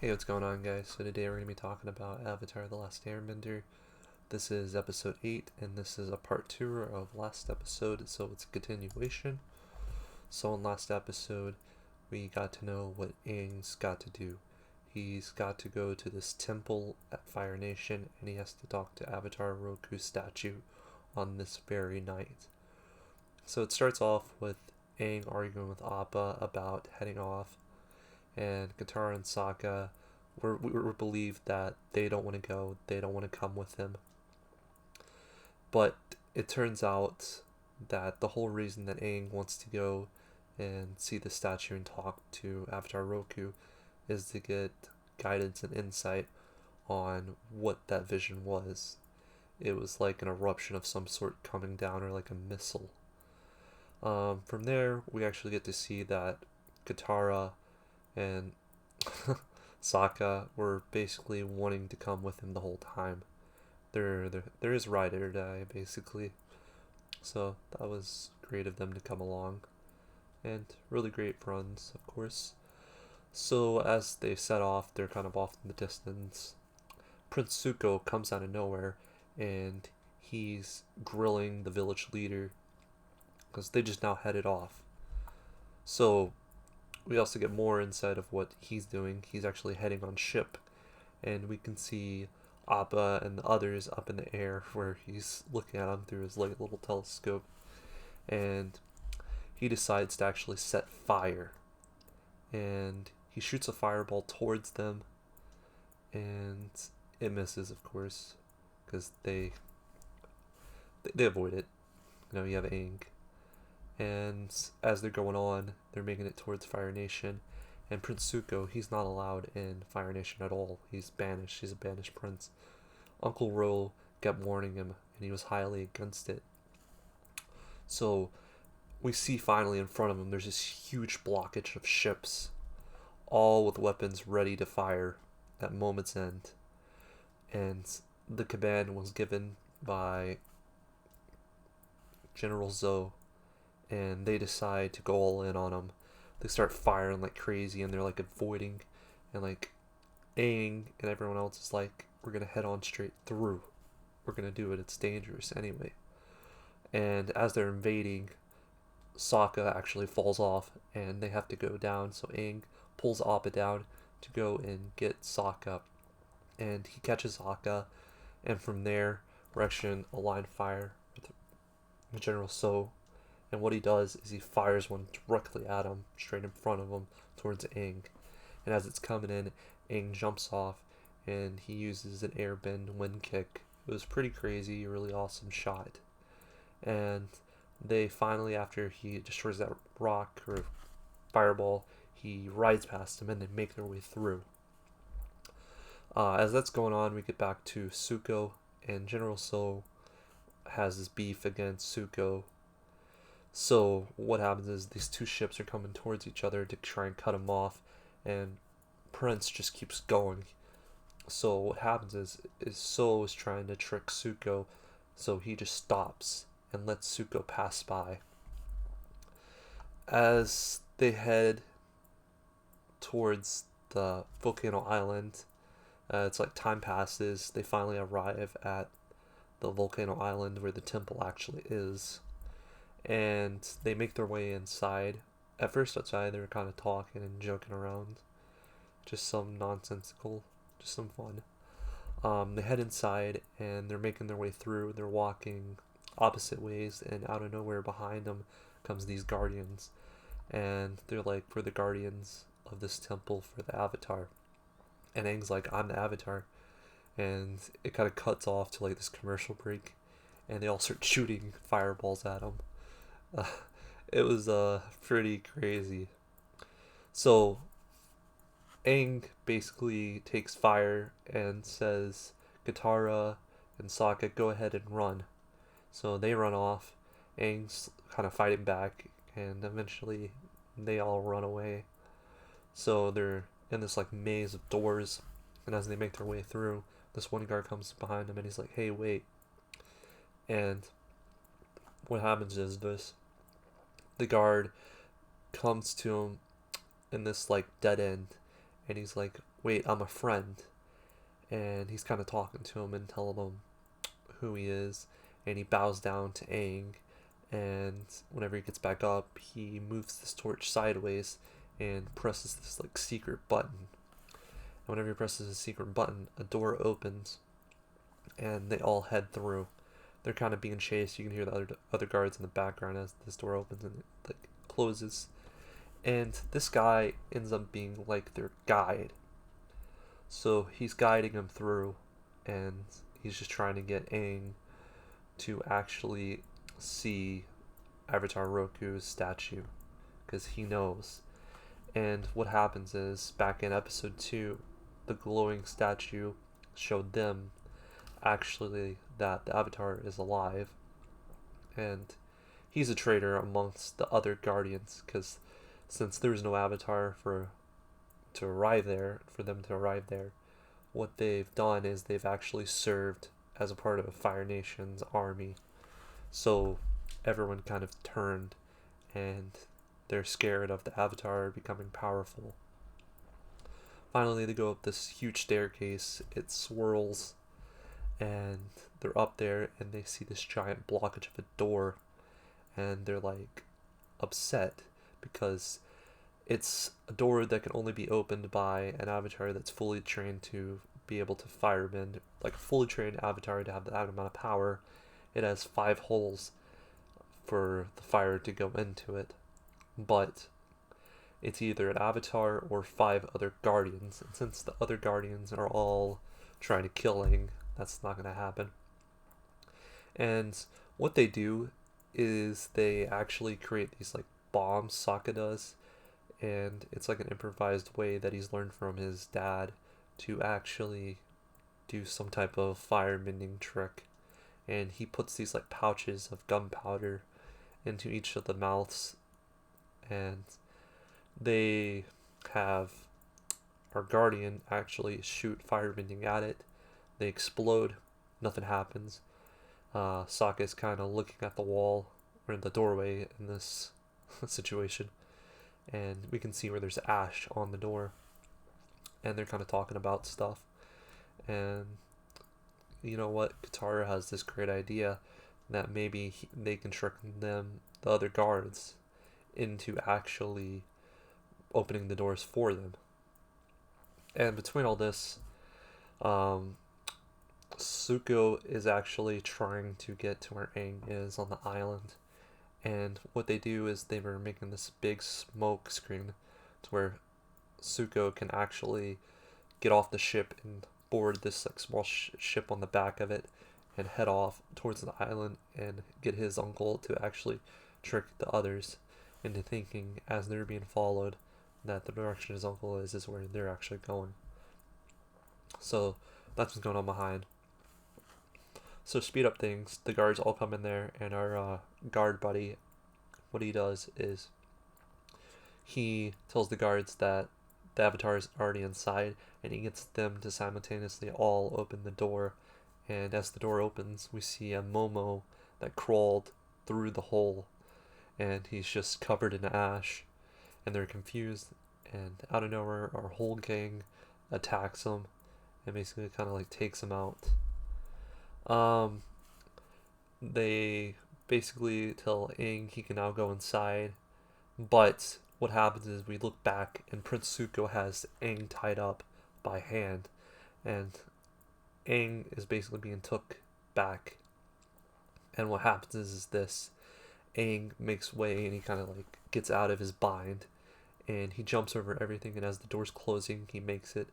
Hey, what's going on, guys? So today we're going to be talking about Avatar: The Last Airbender. This is episode 8, and this is a part 2 of last episode, so it's a continuation. So in last episode, we got to know what Aang's got to do. He's got to go to this temple at Fire Nation, and he has to talk to Avatar Roku's statue on this very night. So it starts off with Aang arguing with Appa about heading off, and Katara and Sokka were believed that they don't want to go, they don't want to come with him. But it turns out that the whole reason that Aang wants to go and see the statue and talk to Avatar Roku is to get guidance and insight on what that vision was. It was like an eruption of some sort coming down, or like a missile. From there, we actually get to see that Katara and Sokka were basically wanting to come with him the whole time. They're his ride or die, basically. So that was great of them to come along. And really great runs, of course. So as they set off, they're kind of off in the distance. Prince Zuko comes out of nowhere, and he's grilling the village leader because they just now headed off. So we also get more insight of what he's doing. He's actually heading on ship, and we can see Appa and the others up in the air where he's looking at them through his little telescope, and he decides to actually set fire, and he shoots a fireball towards them, and it misses, of course, because they avoid it. You have Aang, and as they're going on, they're making it towards Fire Nation, and Prince Zuko, he's not allowed in Fire Nation at all. He's banished. He's a banished prince. Uncle Ro kept warning him, and he was highly against it. So we see finally in front of him, there's this huge blockage of ships, all with weapons ready to fire at moment's end. And the command was given by General Zoe, and they decide to go all in on him. They start firing like crazy, and they're like avoiding, and like Aang and everyone else is like, we're gonna head on straight through. We're gonna do it. It's dangerous anyway. And as they're invading, Sokka actually falls off, and they have to go down. So Aang pulls Appa down to go and get Sokka, and he catches Sokka, and from there we're actually in a line fire with General So. And what he does is he fires one directly at him, straight in front of him, towards Aang. And as it's coming in, Aang jumps off, and he uses an airbend wind kick. It was pretty crazy, a really awesome shot. And they finally, after he destroys that rock or fireball, he rides past him, and they make their way through. As that's going on, we get back to Zuko, and General So has this beef against Zuko. So what happens is these two ships are coming towards each other to try and cut him off, and Prince just keeps going. So what happens is So is trying to trick Zuko, so he just stops and lets Zuko pass by. As they head towards the volcano island, it's like time passes. They finally arrive at the volcano island where the temple actually is, and they make their way inside. At first outside they were kind of talking and joking around, just some nonsensical, just some fun. They head inside, and they're making their way through. They're walking opposite ways, and out of nowhere behind them comes these guardians, and they're like, we're the guardians of this temple for the Avatar. And Aang's like, I'm the Avatar. And it kind of cuts off to like this commercial break, and they all start shooting fireballs at him. It was pretty crazy. So Aang basically takes fire and says, Katara and Sokka, go ahead and run. So they run off. Aang's kind of fighting back, and eventually they all run away. So they're in this like maze of doors, and as they make their way through, this one guard comes behind them, and he's like, hey, wait. And what happens is the guard comes to him in this like dead end, and he's like, "Wait, I'm a friend." And he's kind of talking to him and telling him who he is, and he bows down to Aang. And whenever he gets back up, he moves this torch sideways and presses this like secret button. And whenever he presses the secret button, a door opens, and they all head through. They're kind of being chased. You can hear the other guards in the background as this door opens and it like closes. And this guy ends up being like their guide. So he's guiding them through, and he's just trying to get Aang to actually see Avatar Roku's statue, because he knows. And what happens is, back in episode 2, the glowing statue showed them actually that the Avatar is alive, and he's a traitor amongst the other Guardians, because since there was no Avatar for them to arrive there, what they've done is they've actually served as a part of Fire Nation's army. So everyone kind of turned, and they're scared of the Avatar becoming powerful. Finally, they go up this huge staircase. It swirls, and they're up there, and they see this giant blockage of a door, and they're like upset because it's a door that can only be opened by an Avatar that's fully trained to be able to firebend. Like a fully trained Avatar to have that amount of power, it has 5 holes for the fire to go into it. But it's either an Avatar or 5 other Guardians. And since the other Guardians are all trying to kill Aang, that's not going to happen. And what they do is they actually create these like bombs, Sokka does, and it's like an improvised way that he's learned from his dad to actually do some type of fire mending trick. And he puts these like pouches of gunpowder into each of the mouths, and they have our guardian actually shoot fire mending at it. They explode, nothing happens. Sokka is kind of looking at the wall or the doorway in this situation, and we can see where there's ash on the door, and they're kind of talking about stuff. And you know what, Katara has this great idea that maybe they can trick them, the other guards, into actually opening the doors for them. And between all this, Zuko is actually trying to get to where Aang is on the island. And what they do is they were making this big smoke screen to where Zuko can actually get off the ship and board this like small ship on the back of it and head off towards the island and get his uncle to actually trick the others into thinking, as they're being followed, that the direction his uncle is where they're actually going. So that's what's going on behind. So speed up things, the guards all come in there, and our guard buddy, what he does is he tells the guards that the Avatar is already inside, and he gets them to simultaneously all open the door. And as the door opens, we see a Momo that crawled through the hole, and he's just covered in ash, and they're confused, and out of nowhere our whole gang attacks him and basically kind of like takes him out. They basically tell Aang he can now go inside, but what happens is we look back and Prince Zuko has Aang tied up by hand, and Aang is basically being took back. And what happens is this: Aang makes way and he kind of like gets out of his bind, and he jumps over everything, and as the door's closing, he makes it.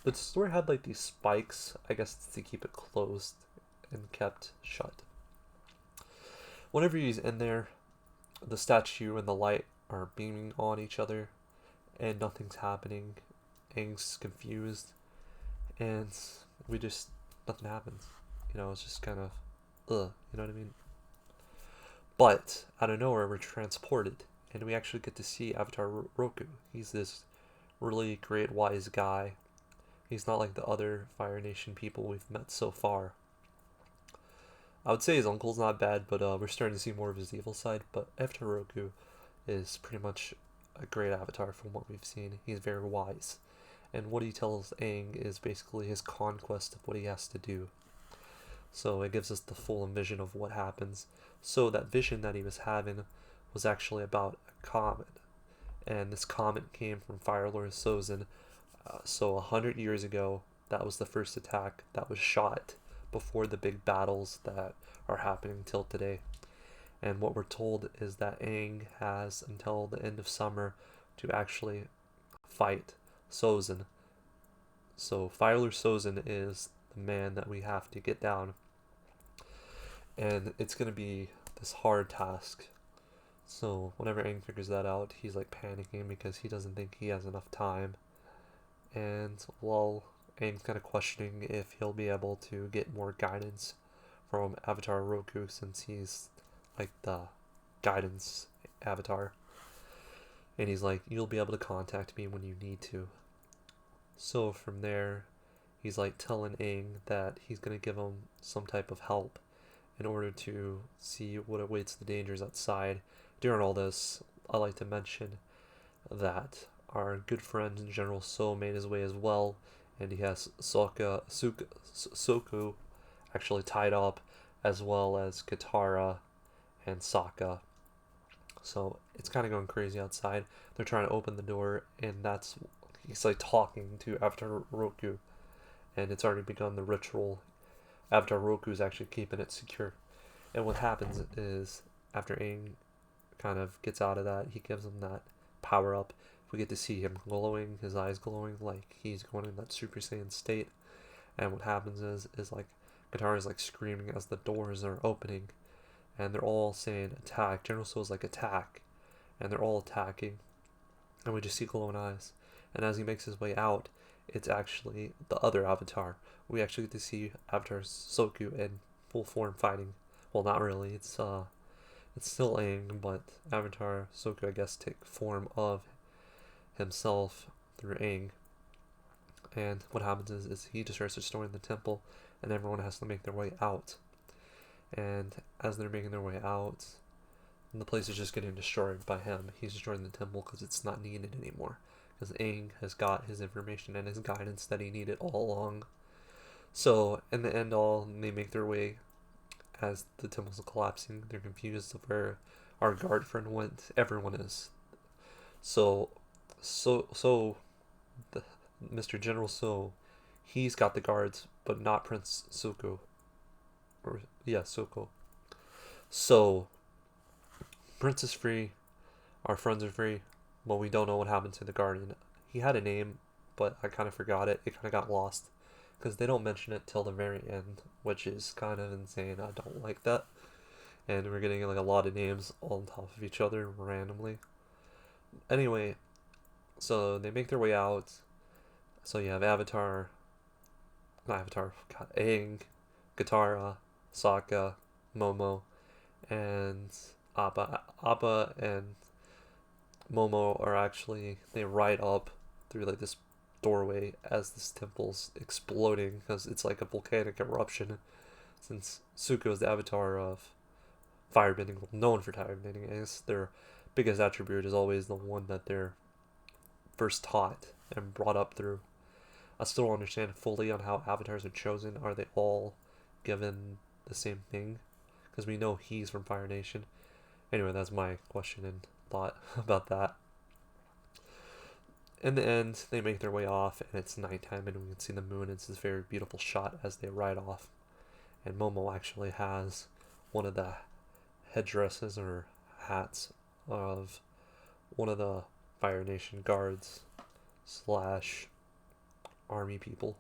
The door had like these spikes, I guess, to keep it closed and kept shut. Whenever he's in there, the statue and the light are beaming on each other, and nothing's happening. Aang's confused, and nothing happens. It's just kind of, you know what I mean? But out of nowhere, we're transported, and we actually get to see Avatar Roku. He's this really great, wise guy. He's not like the other Fire Nation people we've met so far. I would say his uncle's not bad, but we're starting to see more of his evil side. But Avatar Roku is pretty much a great avatar from what we've seen. He's very wise. And what he tells Aang is basically his conquest of what he has to do. So it gives us the full vision of what happens. So that vision that he was having was actually about a comet. And this comet came from Fire Lord Sozin. So 100 years ago, that was the first attack that was shot before the big battles that are happening till today. And what we're told is that Aang has until the end of summer to actually fight Sozin. So Fire Lord Sozin is the man that we have to get down. And it's going to be this hard task. So whenever Aang figures that out, he's like panicking because he doesn't think he has enough time. And while Aang's kind of questioning if he'll be able to get more guidance from Avatar Roku, since he's like the guidance avatar. And he's like, you'll be able to contact me when you need to. So from there, he's like telling Aang that he's going to give him some type of help in order to see what awaits the dangers outside. During all this, I like to mention that our good friend General So made his way as well, and he has Soku actually tied up, as well as Katara and Sokka. So it's kind of going crazy outside. They're trying to open the door, and he's like talking to Avatar Roku, and it's already begun the ritual. Avatar Roku is actually keeping it secure. And what happens is, after Aang kind of gets out of that, he gives him that power up. We get to see him glowing, his eyes glowing like he's going in that Super Saiyan state. And what happens is like Katara is like screaming as the doors are opening, and they're all saying attack. General Soul's like attack, and they're all attacking, and we just see glowing eyes. And as he makes his way out, it's actually the other Avatar. We actually get to see Avatar Soku in full form fighting. Well, not really. It's still Aang, but Avatar Soku, I guess, take form of himself through Aang. And what happens is he just starts destroying the temple, and everyone has to make their way out. And as they're making their way out, the place is just getting destroyed by him. He's destroying the temple because it's not needed anymore. Because Aang has got his information and his guidance that he needed all along. So, in the end all, they make their way. As the temple's collapsing, they're confused of where our guard friend went. Everyone is. So Mr. General So, he's got the guards, but not Prince Zuko. Zuko. So, Prince is free, our friends are free, but we don't know what happened to the Guardian. He had a name, but I kind of forgot it. It kind of got lost, because they don't mention it till the very end, which is kind of insane. I don't like that. And we're getting like a lot of names all on top of each other randomly. Anyway, so they make their way out. So you have Aang, Katara, Sokka, Momo, and Appa. Appa and Momo are actually, they ride up through like this doorway as this temple's exploding because it's like a volcanic eruption. Since Zuko is the avatar of firebending, known for firebending, I guess their biggest attribute is always the one that they're first taught and brought up through. I still don't understand fully on how avatars are chosen. Are they all given the same thing? Because we know he's from Fire Nation. Anyway, that's my question and thought about that. In the end, they make their way off, and it's nighttime, and we can see the moon. It's this very beautiful shot as they ride off. And Momo actually has one of the headdresses or hats of one of the Fire Nation guards slash army people.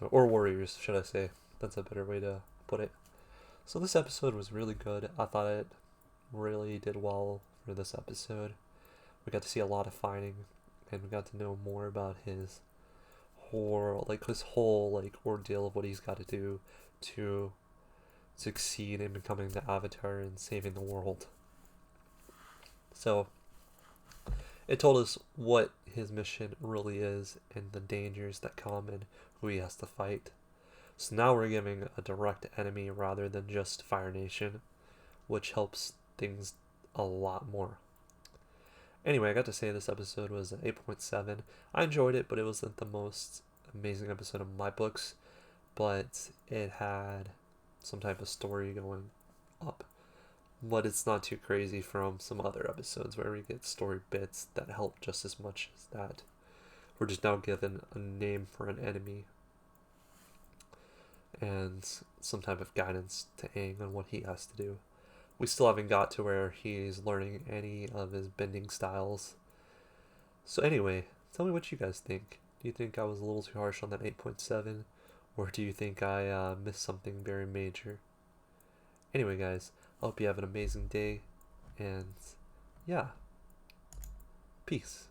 Or warriors, should I say. That's a better way to put it. So this episode was really good. I thought it really did well for this episode. We got to see a lot of fighting, and we got to know more about his whole ordeal of what he's got to do to succeed in becoming the Avatar and saving the world. So it told us what his mission really is and the dangers that come and who he has to fight. So now we're giving a direct enemy rather than just Fire Nation, which helps things a lot more. Anyway, I got to say this episode was an 8.7. I enjoyed it, but it wasn't the most amazing episode of my books. But it had some type of story going up. But it's not too crazy from some other episodes where we get story bits that help just as much as that. We're just now given a name for an enemy and some type of guidance to Aang on what he has to do. We still haven't got to where he's learning any of his bending styles. So anyway, tell me what you guys think. Do you think I was a little too harsh on that 8.7? Or do you think I missed something very major? Anyway, guys, I hope you have an amazing day. And yeah, peace.